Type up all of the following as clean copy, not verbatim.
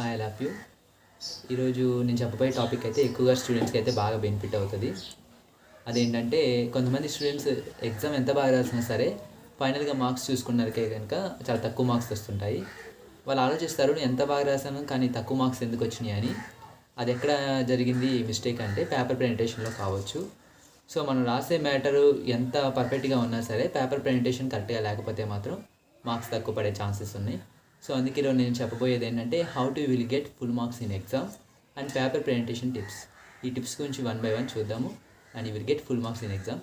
I love you. ఈరోజు నేను చెప్పబోయే టాపిక్ అయితే ఎక్కువగా స్టూడెంట్స్కి అయితే బాగా బెనిఫిట్ అవుతుంది. అదేంటంటే కొంతమంది స్టూడెంట్స్ ఎగ్జామ్ ఎంత బాగా రాసినా సరే ఫైనల్గా మార్క్స్ చూసుకున్నారకే కనుక చాలా తక్కువ మార్క్స్ వస్తుంటాయి. వాళ్ళు ఆలోచిస్తారు నేను ఎంత బాగా రాశాను కానీ తక్కువ మార్క్స్ ఎందుకు వచ్చినాయి అని. అది ఎక్కడ జరిగింది మిస్టేక్ అంటే పేపర్ ప్రెజెంటేషన్లో కావచ్చు. సో మనం రాసే మ్యాటరు ఎంత పర్ఫెక్ట్గా ఉన్నా సరే పేపర్ ప్రెజెంటేషన్ కరెక్ట్గా లేకపోతే మాత్రం మార్క్స్ తక్కువ పడే ఛాన్సెస్ ఉన్నాయి. సో అందుకే ఈరోజు నేను చెప్పబోయేది ఏంటంటే how to will get full marks in exam and paper presentation tips. ఈ టిప్స్ గురించి 1 by 1 చూద్దాము and you will get full marks in exam.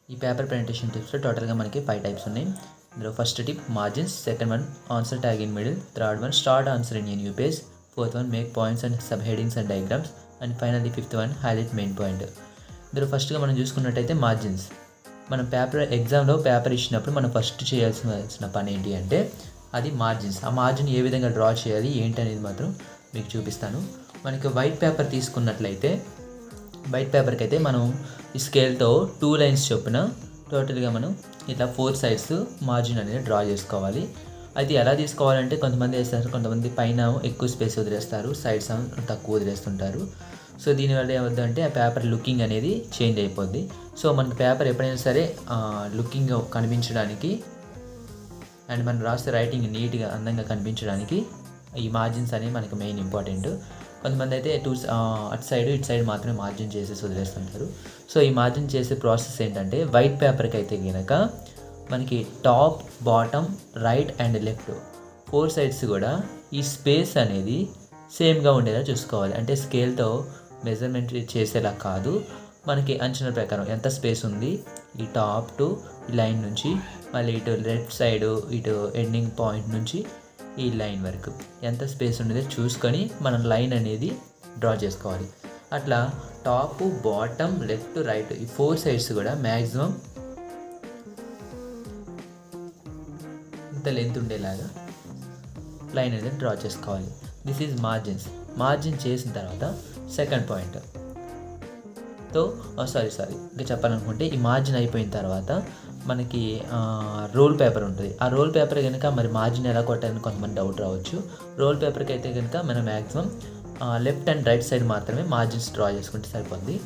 ఈ పేపర్ ప్రెజెంటేషన్ టిప్స్లో టోటల్గా మనకి 5 టైప్స్ ఉన్నాయి. ఇందులో first tip margins, second one answer tag in middle, third one start answer in a new page, fourth one make points and sub headings and diagrams, and finally fifth one highlight main point. ఇందులో ఫస్ట్గా మనం చూసుకున్నట్టయితే margins. మనం ఎగ్జామ్లో paper ఇచ్చినప్పుడు మనం first చేయాల్సిన పని ఏంటి అంటే అది మార్జిన్స్. ఆ మార్జిన్ ఏ విధంగా డ్రా చేయాలి ఏంటి అనేది మాత్రం మీకు చూపిస్తాను. మనకి వైట్ పేపర్ తీసుకున్నట్లయితే వైట్ పేపర్కి అయితే మనం ఈ స్కేల్తో 2 లైన్స్ చొప్పున టోటల్గా మనం ఇట్లా 4 sides మార్జిన్ అనేది డ్రా చేసుకోవాలి. అది ఎలా తీసుకోవాలంటే కొంతమంది వేస్తారు, కొంతమంది పైన ఎక్కువ స్పేస్ వదిలేస్తారు, సైడ్స్ తక్కువ వదిలేస్తుంటారు. సో దీనివల్ల ఏమవుతుందంటే ఆ పేపర్ లుకింగ్ అనేది చేంజ్ అయిపోద్ది. సో మనకి పేపర్ ఎప్పుడైనా సరే లుకింగ్ కనిపించడానికి అండ్ మనం రాస్తే రైటింగ్ నీట్గా అందంగా కనిపించడానికి ఈ మార్జిన్స్ అనేవి మనకి మెయిన్ ఇంపార్టెంట్. కొంతమంది అయితే అటు సైడ్ మాత్రమే మార్జిన్ చేసేసి వదిలేస్తుంటారు. సో ఈ మార్జిన్ చేసే ప్రాసెస్ ఏంటంటే వైట్ పేపర్కి అయితే కనుక మనకి top, bottom, right and left 4 sides కూడా ఈ స్పేస్ అనేది సేమ్గా ఉండేలా చూసుకోవాలి. అంటే స్కేల్తో మెజర్మెంట్ చేసేలా కాదు, మనకి అంచనా ప్రకారం ఎంత స్పేస్ ఉంది ఈ టాప్ టు ఈ లైన్ నుంచి, మళ్ళీ ఇటు లెఫ్ట్ సైడ్ ఇటు ఎండింగ్ పాయింట్ నుంచి ఈ లైన్ వరకు ఎంత స్పేస్ ఉండేదో చూసుకొని మనం లైన్ అనేది డ్రా చేసుకోవాలి. అట్లా టాప్, బాటమ్, లెఫ్ట్, రైట్ ఈ 4 sides కూడా మ్యాక్సిమం ఇంత లెంత్ ఉండేలాగా లైన్ అనేది డ్రా చేసుకోవాలి. This is margins. మార్జిన్ చేసిన తర్వాత సెకండ్ పాయింట్ ఇంకా చెప్పాలనుకుంటే ఈ మార్జిన్ అయిపోయిన తర్వాత మనకి రోల్ పేపర్ ఉంటుంది. ఆ రోల్ పేపర్ కనుక మరి మార్జిన్ ఎలా కొట్టాలని కొంతమంది డౌట్ రావచ్చు. రోల్ పేపర్కి అయితే కనుక మనం maximum left and right side మాత్రమే మార్జిన్స్ డ్రా చేసుకుంటే సరిపోద్ది.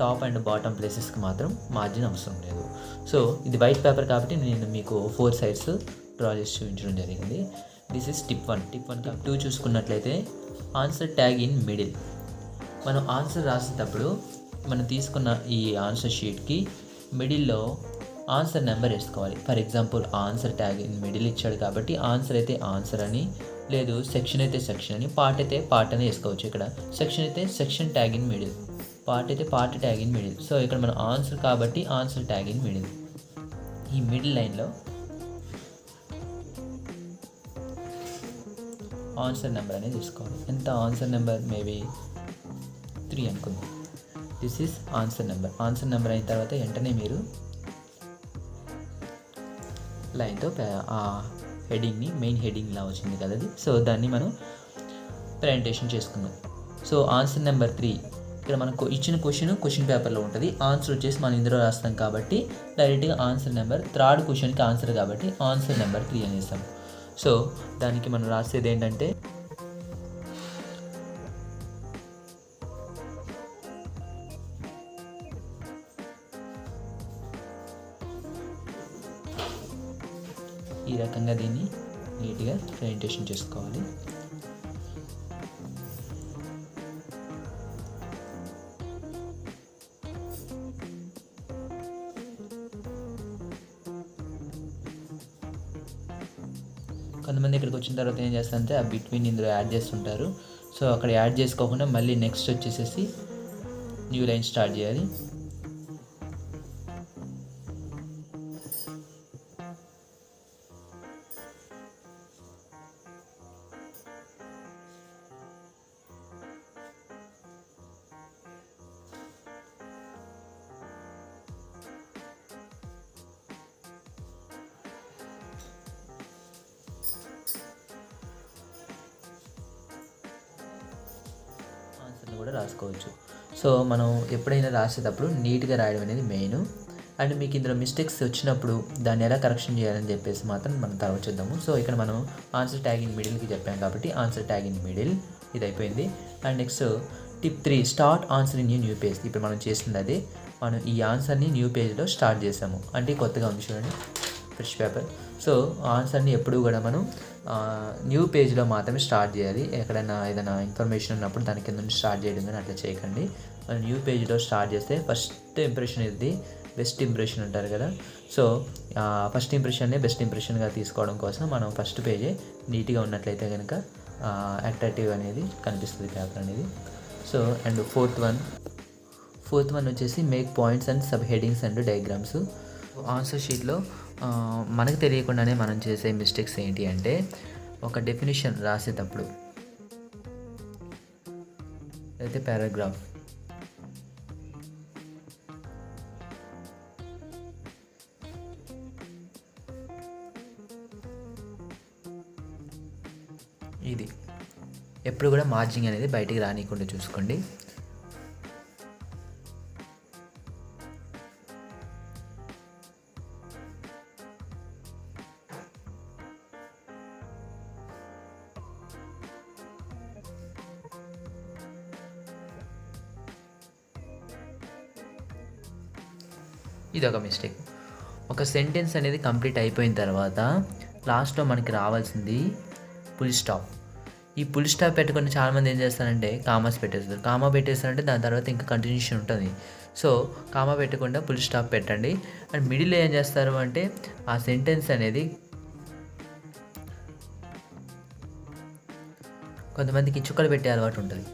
టాప్ అండ్ బాటమ్ ప్లేసెస్కి మాత్రం మార్జిన్ అవసరం లేదు. సో ఇది వైట్ పేపర్ కాబట్టి నేను మీకు 4 sides డ్రా చేసి చూపించడం జరిగింది. This is tip 1. టిప్ 2 చూసుకున్నట్లయితే ఆన్సర్ ట్యాగ్ ఇన్ మిడిల్. మనం ఆన్సర్ రాసేటప్పుడు మనం తీసుకున్న ఈ ఆన్సర్ షీట్కి మిడిల్లో ఆన్సర్ నెంబర్ వేసుకోవాలి. For example answer tag in middle ఇచ్చాడు కాబట్టి ఆన్సర్ అయితే ఆన్సర్ అని, లేదు సెక్షన్ అయితే సెక్షన్ అని, పార్ట్ అయితే పార్ట్ అని వేసుకోవచ్చు. ఇక్కడ సెక్షన్ అయితే section tag in middle, part అయితే part tag in middle. So ఇక్కడ మన ఆన్సర్ కాబట్టి ఆన్సర్ ట్యాగ్ ఇన్ మిడిల్. ఈ మిడిల్ లైన్లో ఆన్సర్ నెంబర్ అనేది తీసుకోవాలి. ఎంత ఆన్సర్ నెంబర్ మేబీ 3 అనుకుందాం. This is answer number. Answer number అయిన తర్వాత వెంటనే మీరు లైన్తో ఆ హెడింగ్ని మెయిన్ హెడింగ్లా వచ్చింది కదా అది, సో దాన్ని మనం ప్రెజెంటేషన్ చేసుకున్నాం. సో ఆన్సర్ నెంబర్ 3 ఇక్కడ మనకు ఇచ్చిన క్వశ్చన్ పేపర్లో ఉంటుంది. ఆన్సర్ వచ్చేసి మనం ఇందులో రాస్తాం కాబట్టి డైరెక్ట్గా ఆన్సర్ నెంబర్, థర్డ్ క్వశ్చన్కి ఆన్సర్ కాబట్టి ఆన్సర్ నెంబర్ 3 అని ఇస్తాం. సో దానికి మనం రాసేది ఏంటంటే ఈ రకంగా దీన్ని నీట్గా ప్రెజెంటేషన్ చేసుకోవాలి. కొంతమంది ఇక్కడికి వచ్చిన తర్వాత ఏం చేస్తారంటే ఆ బిట్వీన్ ఇందులో యాడ్ చేస్తుంటారు. సో అక్కడ యాడ్ చేసుకోకుండా మళ్ళీ నెక్స్ట్ వచ్చేసేసి న్యూ లైన్ స్టార్ట్ చేయాలి. కూడా రాసుకోవచ్చు. సో మనం ఎప్పుడైనా రాసేటప్పుడు నీట్గా రాయడం అనేది మెయిన్. అండ్ మీకు ఇందులో మిస్టేక్స్ వచ్చినప్పుడు దాన్ని ఎలా కరెక్షన్ చేయాలని చెప్పేసి మాత్రం మనం తర్వాత చూద్దాము. సో ఇక్కడ మనం ఆన్సర్ ట్యాగ్ ఇన్ మిడిల్కి చెప్పాం కాబట్టి ఆన్సర్ ట్యాగ్ ఇన్ మిడిల్ ఇది అయిపోయింది. And next tip 3 start answer in new page. ఇప్పుడు మనం చేస్తుంది అదే, మనం ఈ ఆన్సర్ని న్యూ పేజ్లో స్టార్ట్ చేసాము అంటే కొత్తగా ఉంది చూడండి ఫ్రెష్ పేపర్. సో ఆన్సర్ని ఎప్పుడు కూడా మనం న్యూ పేజ్లో మాత్రమే స్టార్ట్ చేయాలి. ఎక్కడైనా ఏదైనా ఇన్ఫర్మేషన్ ఉన్నప్పుడు దాని కింద నుంచి స్టార్ట్ చేయడం కానీ అట్లా చేయకండి. మనం న్యూ పేజ్లో స్టార్ట్ చేస్తే ఫస్ట్ ఇంప్రెషన్ ఇది బెస్ట్ ఇంప్రెషన్ అంటారు కదా. సో ఫస్ట్ ఇంప్రెషన్ని బెస్ట్ ఇంప్రెషన్గా తీసుకోవడం కోసం మనం ఫస్ట్ పేజే నీట్గా ఉన్నట్లయితే కనుక అట్రాక్టివ్ అనేది కనిపిస్తుంది పేపర్ అనేది. సో అండ్ ఫోర్త్ వన్ వచ్చేసి make points and sub headings and diagrams. Answer షీట్లో మనకు తెలియకుండానే మనం చేసే మిస్టేక్స్ ఏంటి అంటే ఒక డెఫినేషన్ రాసేటప్పుడు అయితే పారాగ్రాఫ్ ఇది ఎప్పుడు కూడా మార్జింగ్ అనేది బయటికి రానియకుండా చూసుకోండి. ఇది ఒక మిస్టేక్. ఒక సెంటెన్స్ అనేది కంప్లీట్ అయిపోయిన తర్వాత లాస్ట్లో మనకి రావాల్సింది ఫుల్ స్టాప్. ఈ ఫుల్ స్టాప్ పెట్టుకొని చాలామంది ఏం చేస్తారంటే కామాస్ పెట్టేస్తారు. కామా పెట్టేస్తారంటే దాని తర్వాత ఇంకా కంటిన్యూషన్ ఉంటుంది. సో కామా పెట్టకుండా ఫుల్ స్టాప్ పెట్టండి. అండ్ మిడిల్లో ఏం చేస్తారు అంటే ఆ సెంటెన్స్ అనేది కొంతమందికి చుక్కలు పెట్టే అలవాటు ఉంటుంది.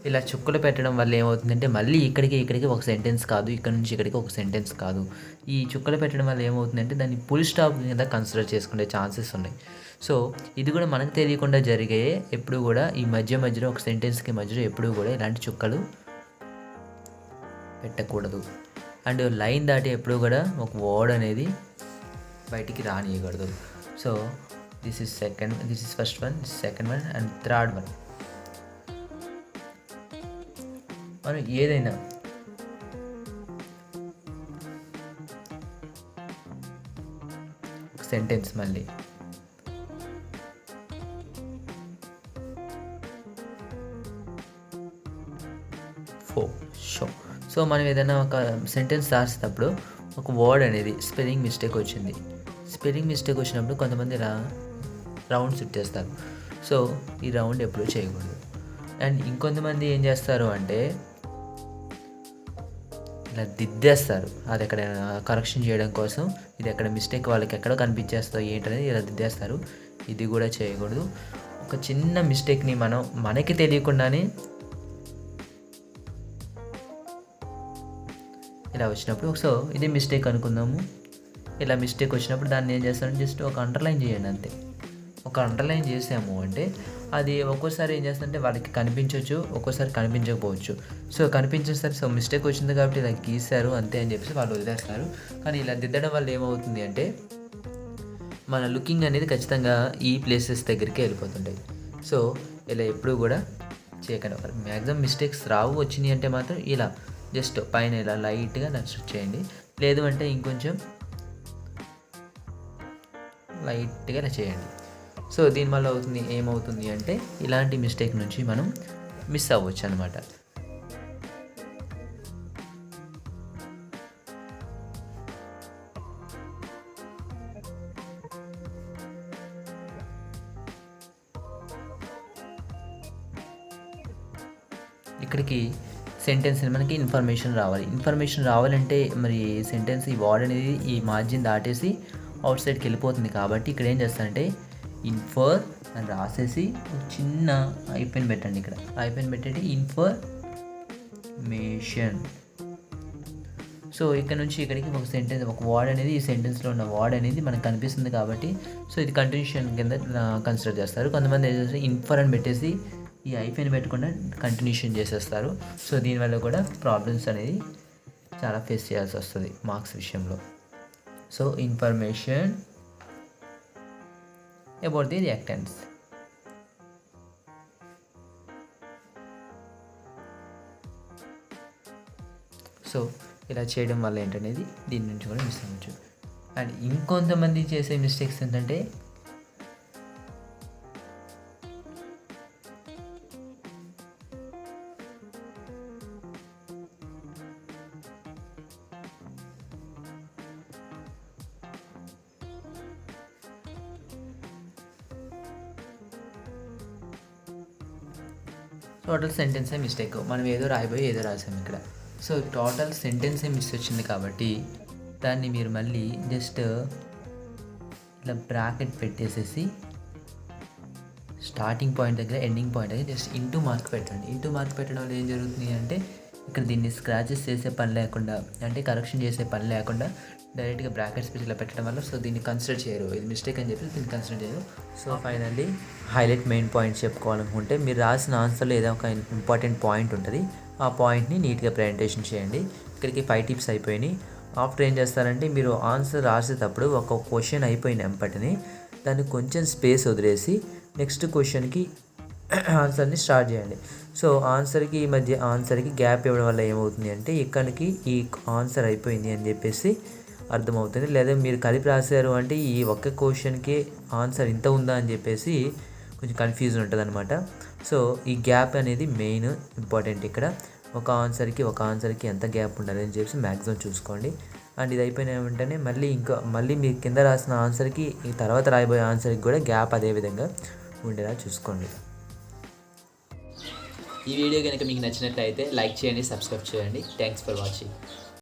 ఇలా చుక్కలు పెట్టడం వల్ల ఏమవుతుందంటే మళ్ళీ ఇక్కడికి ఒక సెంటెన్స్ కాదు, ఇక్కడ నుంచి ఇక్కడికి ఒక సెంటెన్స్ కాదు. ఈ చుక్కలు పెట్టడం వల్ల ఏమవుతుందంటే దాన్ని ఫుల్ స్టాప్ కింద కన్సిడర్ చేసుకునే ఛాన్సెస్ ఉన్నాయి. సో ఇది కూడా మనకు తెలియకుండా జరిగే ఎప్పుడు కూడా ఈ మధ్యలో ఒక సెంటెన్స్కి మధ్యలో ఎప్పుడు కూడా ఇలాంటి చుక్కలు పెట్టకూడదు. అండ్ లైన్ దాటి ఎప్పుడు కూడా ఒక వర్డ్ అనేది బయటికి రానియకూడదు. So this is first one, second one and third one. మనం ఏదైనా సెంటెన్స్ మళ్ళీ సో మనం ఏదైనా ఒక సెంటెన్స్ రాసేటప్పుడు ఒక వర్డ్ అనేది స్పెల్లింగ్ మిస్టేక్ వచ్చింది. స్పెల్లింగ్ మిస్టేక్ వచ్చినప్పుడు కొంతమంది రౌండ్స్ ఇచ్చేస్తారు. సో ఈ రౌండ్ ఎప్పుడూ చేయకూడదు. అండ్ ఇంకొంతమంది ఏం చేస్తారు అంటే ఇలా దిద్దేస్తారు. అది ఎక్కడ కరెక్షన్ చేయడం కోసం ఇది ఎక్కడ మిస్టేక్ వాళ్ళకి ఎక్కడో కనిపించేస్తావు ఏంటనేది ఇలా దిద్దేస్తారు. ఇది కూడా చేయకూడదు. ఒక చిన్న మిస్టేక్ని మనకి తెలియకుండానే ఇలా వచ్చినప్పుడు సో ఇది మిస్టేక్ అనుకుందాము. ఇలా మిస్టేక్ వచ్చినప్పుడు దాన్ని ఏం చేస్తారంటే జస్ట్ ఒక అండర్లైన్ చేయండి అంతే. ఒక అండర్లైన్ చేసాము అంటే అది ఒక్కోసారి ఏం చేస్తుందంటే వాళ్ళకి కనిపించవచ్చు, ఒక్కోసారి కనిపించకపోవచ్చు. సో కనిపించేసరికి సో మిస్టేక్ వచ్చింది కాబట్టి ఇలా గీశారు అంతే అని చెప్పేసి వాళ్ళు వదిలేస్తారు. కానీ ఇలా దిద్దడం వల్ల ఏమవుతుంది అంటే మన లుకింగ్ అనేది ఖచ్చితంగా ఈ ప్లేసెస్ దగ్గరికి వెళ్ళిపోతుంటాయి. సో ఇలా ఎప్పుడు కూడా చేయకండి. మ్యాక్సిమం మిస్టేక్స్ వచ్చినాయి అంటే మాత్రం ఇలా జస్ట్ పైన ఇలా లైట్గా నడుచు చేయండి. లేదు అంటే ఇంకొంచెం లైట్గా ఇలా చేయండి. సో దీనివల్ల ఏమవుతుంది అంటే ఇలాంటి మిస్టేక్ నుంచి మనం మిస్ అవ్వచ్చు అనమాట. ఇక్కడికి సెంటెన్స్ మనకి ఇన్ఫర్మేషన్ రావాలంటే మరి సెంటెన్స్ ఈ వర్డ్ అనేది ఈ మార్జిన్ దాటేసి అవుట్ సైడ్కి వెళ్ళిపోతుంది. కాబట్టి ఇక్కడ ఏం చేస్తానంటే ఇన్ఫర్ అని రాసేసి చిన్న ఐపెన్ పెట్టండి. ఇక్కడ ఐపెన్ పెట్టండి ఇన్ఫర్మేషన్. సో ఇక్కడ నుంచి ఇక్కడికి ఒక సెంటెన్స్ ఒక వర్డ్ అనేది ఈ సెంటెన్స్లో ఉన్న వర్డ్ అనేది మనకు కనిపిస్తుంది కాబట్టి సో ఇది కంటిన్యూషన్ కింద కన్సిడర్ చేస్తారు. కొంతమంది ఏం చేస్తారు ఇన్ఫర్ అని పెట్టేసి ఈ ఐపెన్ పెట్టకుండా కంటిన్యూషన్ చేసేస్తారు. సో దీనివల్ల కూడా ప్రాబ్లమ్స్ అనేది చాలా ఫేస్ చేయాల్సి వస్తుంది మార్క్స్ విషయంలో. So information about the reactants. So ఇలా చేయడం వల్ల ఏంటనేది దీని నుంచి కూడా మిస్ అవ్వచ్చు. అండ్ ఇంకొంతమంది చేసే మిస్టేక్స్ ఏంటంటే టోటల్ సెంటెన్సే మిస్టేక్. మనం ఏదో రాయిపోయి ఏదో రాసాం ఇక్కడ. సో టోటల్ సెంటెన్సే మిస్ వచ్చింది కాబట్టి దాన్ని మీరు మళ్ళీ జస్ట్ ఇలా బ్రాకెట్ పెట్టేసేసి స్టార్టింగ్ పాయింట్ దగ్గర ఎండింగ్ పాయింట్ దగ్గర జస్ట్ ఇంటూ మార్క్ పెట్టండి. ఇంటూ మార్క్ పెట్టడం వల్ల ఏం జరుగుతుంది అంటే ఇక్కడ దీన్ని స్క్రాచెస్ చేసే పని లేకుండా, అంటే కరెక్షన్ చేసే పని లేకుండా డైరెక్ట్గా బ్రాకెట్స్ పెట్టి ఇలా పెట్టడం వల్ల సో దీన్ని కన్సిడర్ చేయరు, ఇది మిస్టేక్ అని చెప్పి దీన్ని కన్సిడర్ చేయరు. So finally highlight main points చెప్పుకోవాలనుకుంటే మీరు రాసిన ఆన్సర్లో ఏదో ఒక ఇంపార్టెంట్ పాయింట్ ఉంటుంది, ఆ పాయింట్ని నీట్గా ప్రజెంటేషన్ చేయండి. ఇక్కడికి 5 టిప్స్ అయిపోయినాయి. ఆఫ్టర్ ఏం చేస్తారంటే మీరు ఆన్సర్ రాసేటప్పుడు ఒక క్వశ్చన్ అయిపోయిన వెంపటిని దాన్ని కొంచెం స్పేస్ వదిలేసి నెక్స్ట్ క్వశ్చన్కి ఆన్సర్ని స్టార్ట్ చేయండి. సో ఆన్సర్కి ఈ మధ్య ఆన్సర్కి గ్యాప్ ఇవ్వడం వల్ల ఏమవుతుంది అంటే ఇక్కడికి ఈ ఆన్సర్ అయిపోయింది అని చెప్పేసి అర్థమవుతుంది. లేదా మీరు కలిపి రాశారు అంటే ఈ ఒక్క క్వశ్చన్కి ఆన్సర్ ఇంత ఉందా అని చెప్పేసి కొంచెం కన్ఫ్యూజన్ ఉంటుంది అనమాట. సో ఈ గ్యాప్ అనేది మెయిన్ ఇంపార్టెంట్. ఇక్కడ ఒక ఆన్సర్కి ఎంత గ్యాప్ ఉండాలి అని చెప్పేసి మ్యాక్సిమం చూసుకోండి. అండ్ ఇది అయిపోయిన వెంటనే మళ్ళీ మీరు కింద రాసిన ఆన్సర్కి ఈ తర్వాత రాయబోయే ఆన్సర్కి కూడా గ్యాప్ అదే విధంగా ఉండేలా చూసుకోండి. ఈ వీడియో కనుక మీకు నచ్చినట్లయితే లైక్ చేయండి, సబ్స్క్రైబ్ చేయండి. Thanks for watching.